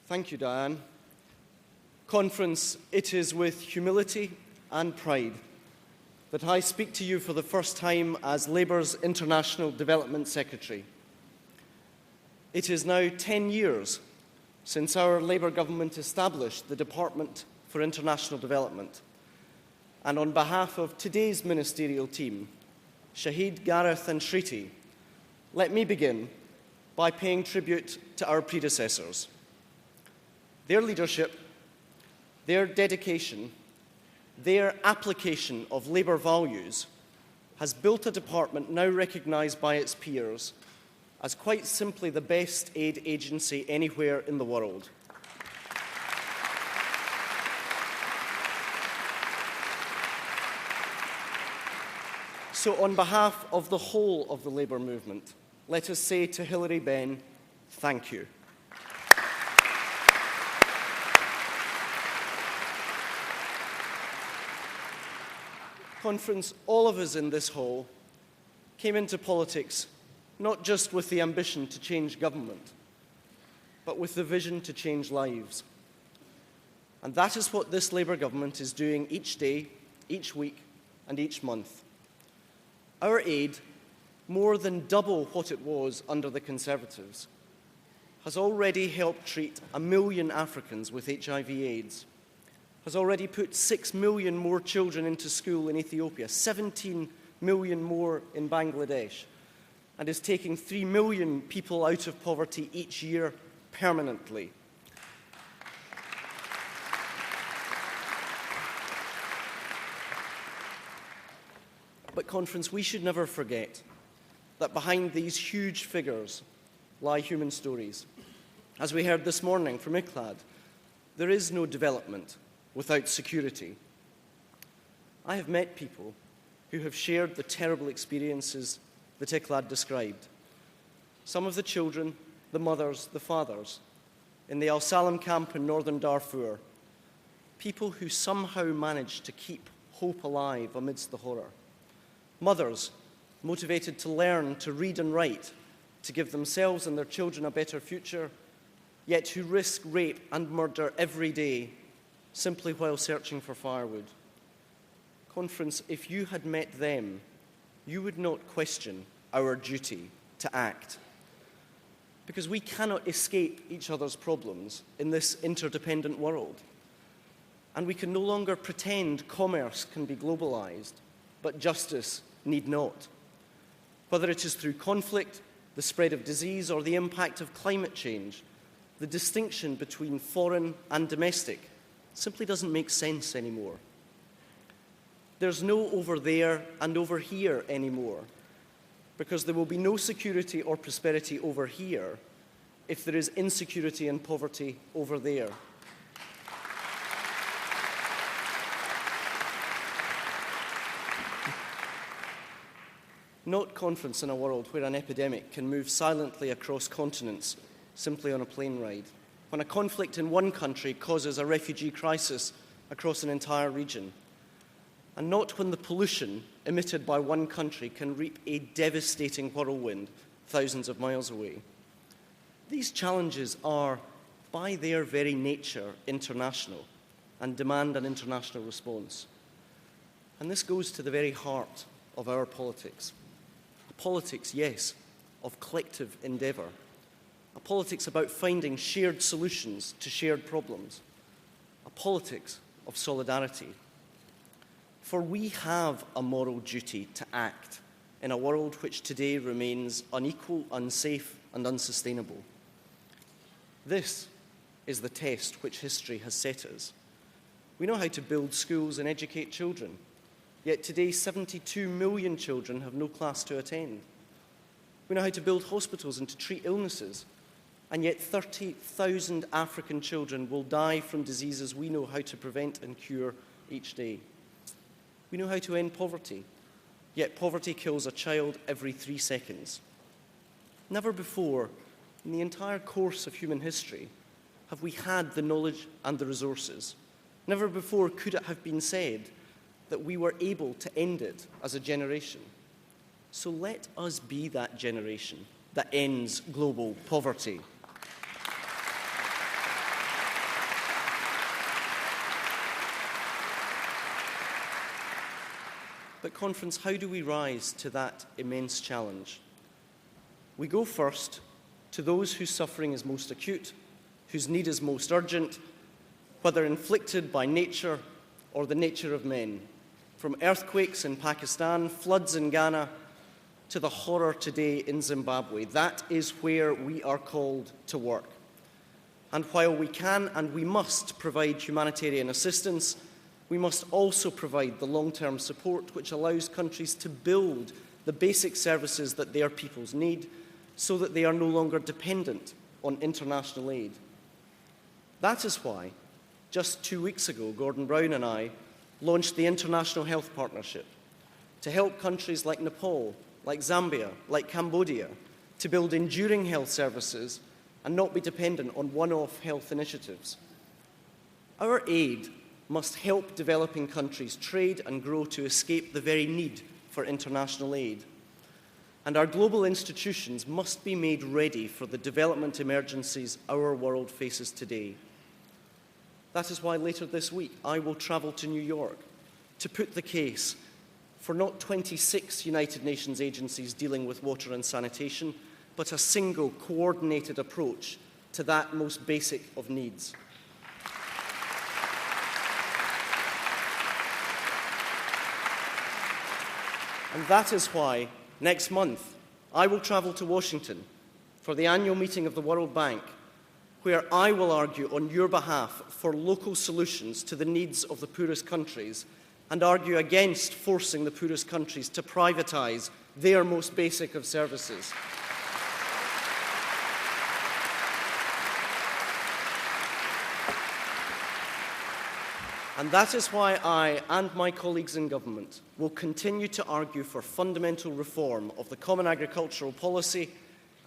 Thank you, Diane. Conference, it is with humility and pride that I speak to you for the first time as Labour's International Development Secretary. It is now 10 years since our Labour government established the Department for International Development. And on behalf of today's ministerial team, Shahid, Gareth and Shriti, let me begin by paying tribute to our predecessors. Their leadership, their dedication, their application of Labour values has built a department now recognised by its peers as quite simply the best aid agency anywhere in the world. So on behalf of the whole of the Labour movement, let us say to Hilary Benn, thank you. Conference, all of us in this hall came into politics not just with the ambition to change government, but with the vision to change lives. And that is what this Labour government is doing each day, each week, and each month. Our aid, more than double what it was under the Conservatives, has already helped treat 1 million Africans with HIV/AIDS, has already put 6 million more children into school in Ethiopia, 17 million more in Bangladesh, and is taking 3 million people out of poverty each year permanently. But, Conference, we should never forget that behind these huge figures lie human stories. As we heard this morning from ICLAD, there is no development without security. I have met people who have shared the terrible experiences that ICLAD described. Some of the children, the mothers, the fathers, in the Al Salam camp in northern Darfur, people who somehow managed to keep hope alive amidst the horror. Mothers motivated to learn to read and write, to give themselves and their children a better future, yet who risk rape and murder every day simply while searching for firewood. Conference, if you had met them, you would not question our duty to act. Because we cannot escape each other's problems in this interdependent world. And we can no longer pretend commerce can be globalized, but justice need not. Whether it is through conflict, the spread of disease, or the impact of climate change, the distinction between foreign and domestic simply doesn't make sense anymore. There's no over there and over here anymore, because there will be no security or prosperity over here if there is insecurity and poverty over there. Not, Conference, in a world where an epidemic can move silently across continents simply on a plane ride, when a conflict in one country causes a refugee crisis across an entire region, and not when the pollution emitted by one country can reap a devastating whirlwind thousands of miles away. These challenges are, by their very nature, international and demand an international response. And this goes to the very heart of our politics. A politics, yes, of collective endeavour. A politics about finding shared solutions to shared problems. A politics of solidarity. For we have a moral duty to act in a world which today remains unequal, unsafe, and unsustainable. This is the test which history has set us. We know how to build schools and educate children, yet today 72 million children have no class to attend. We know how to build hospitals and to treat illnesses, and yet 30,000 African children will die from diseases we know how to prevent and cure each day. We know how to end poverty, yet poverty kills a child every 3 seconds. Never before, in the entire course of human history, have we had the knowledge and the resources. Never before could it have been said that we were able to end it as a generation. So let us be that generation that ends global poverty. But, Conference, how do we rise to that immense challenge? We go first to those whose suffering is most acute, whose need is most urgent, whether inflicted by nature or the nature of men. From earthquakes in Pakistan, floods in Ghana, to the horror today in Zimbabwe. That is where we are called to work. And while we can and we must provide humanitarian assistance, we must also provide the long-term support which allows countries to build the basic services that their peoples need so that they are no longer dependent on international aid. That is why, just 2 weeks ago, Gordon Brown and I launched the International Health Partnership to help countries like Nepal, like Zambia, like Cambodia, to build enduring health services and not be dependent on one-off health initiatives. Our aid must help developing countries trade and grow to escape the very need for international aid. And our global institutions must be made ready for the development emergencies our world faces today. That is why later this week I will travel to New York to put the case for not 26 United Nations agencies dealing with water and sanitation, but a single coordinated approach to that most basic of needs. And that is why next month I will travel to Washington for the annual meeting of the World Bank, where I will argue on your behalf for local solutions to the needs of the poorest countries and argue against forcing the poorest countries to privatise their most basic of services. And that is why I and my colleagues in government will continue to argue for fundamental reform of the common agricultural policy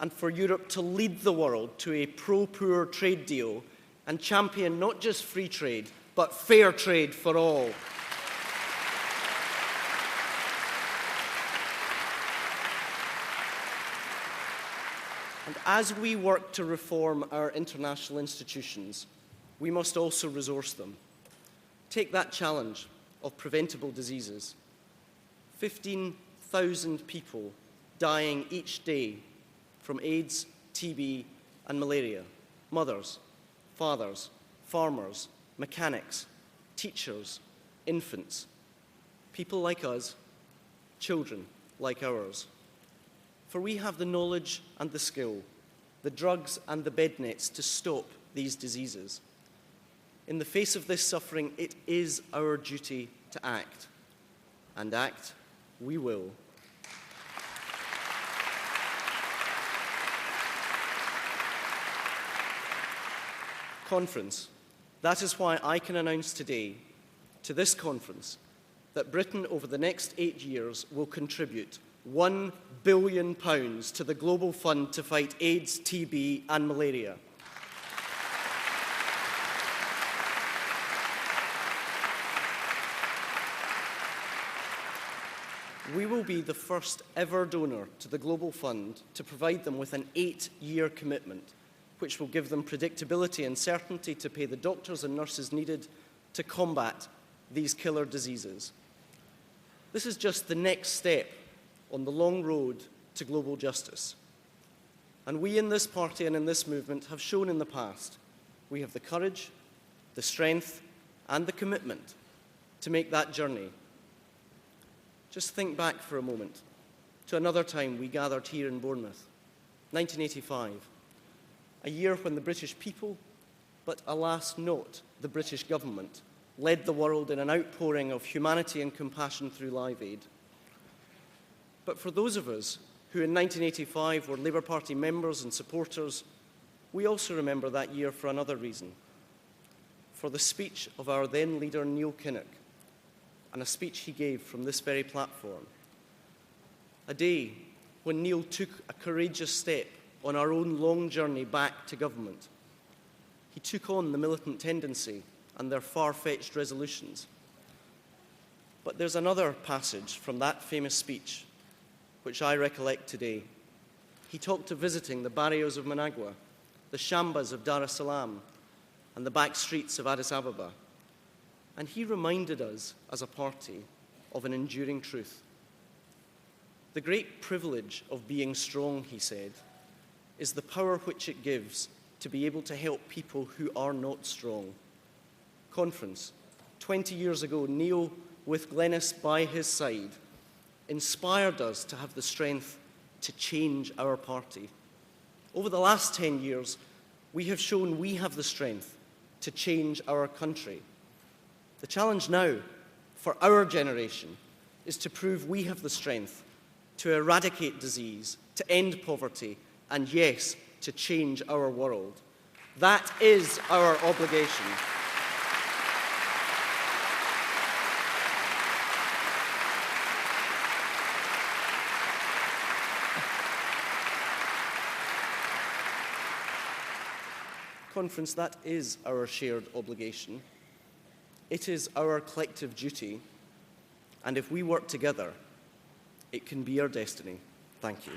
and for Europe to lead the world to a pro-poor trade deal and champion not just free trade, but fair trade for all. And as we work to reform our international institutions, we must also resource them. Take that challenge of preventable diseases. 15,000 people dying each day from AIDS, TB, and malaria. Mothers, fathers, farmers, mechanics, teachers, infants, people like us, children like ours. For we have the knowledge and the skill, the drugs and the bed nets to stop these diseases. In the face of this suffering, it is our duty to act, and act we will. Conference. That is why I can announce today to this conference that Britain over the next 8 years will contribute £1 billion to the Global Fund to fight AIDS, TB and malaria. We will be the first ever donor to the Global Fund to provide them with an 8-year commitment, which will give them predictability and certainty to pay the doctors and nurses needed to combat these killer diseases. This is just the next step on the long road to global justice. And we in this party and in this movement have shown in the past we have the courage, the strength, and the commitment to make that journey. Just think back for a moment to another time we gathered here in Bournemouth, 1985, a year when the British people, but alas not the British government, led the world in an outpouring of humanity and compassion through Live Aid. But for those of us who in 1985 were Labour Party members and supporters, we also remember that year for another reason, for the speech of our then leader Neil Kinnock, and a speech he gave from this very platform. A day when Neil took a courageous step on our own long journey back to government. He took on the militant tendency and their far-fetched resolutions. But there's another passage from that famous speech which I recollect today. He talked of visiting the barrios of Managua, the shambas of Dar es Salaam, and the back streets of Addis Ababa. And he reminded us, as a party, of an enduring truth. The great privilege of being strong, he said, is the power which it gives to be able to help people who are not strong. Conference, 20 years ago, Neil, with Glenys by his side, inspired us to have the strength to change our party. Over the last 10 years, we have shown we have the strength to change our country. The challenge now for our generation is to prove we have the strength to eradicate disease, to end poverty, and yes, to change our world. That is our obligation. Conference, that is our shared obligation. It is our collective duty, and if we work together, it can be our destiny. Thank you.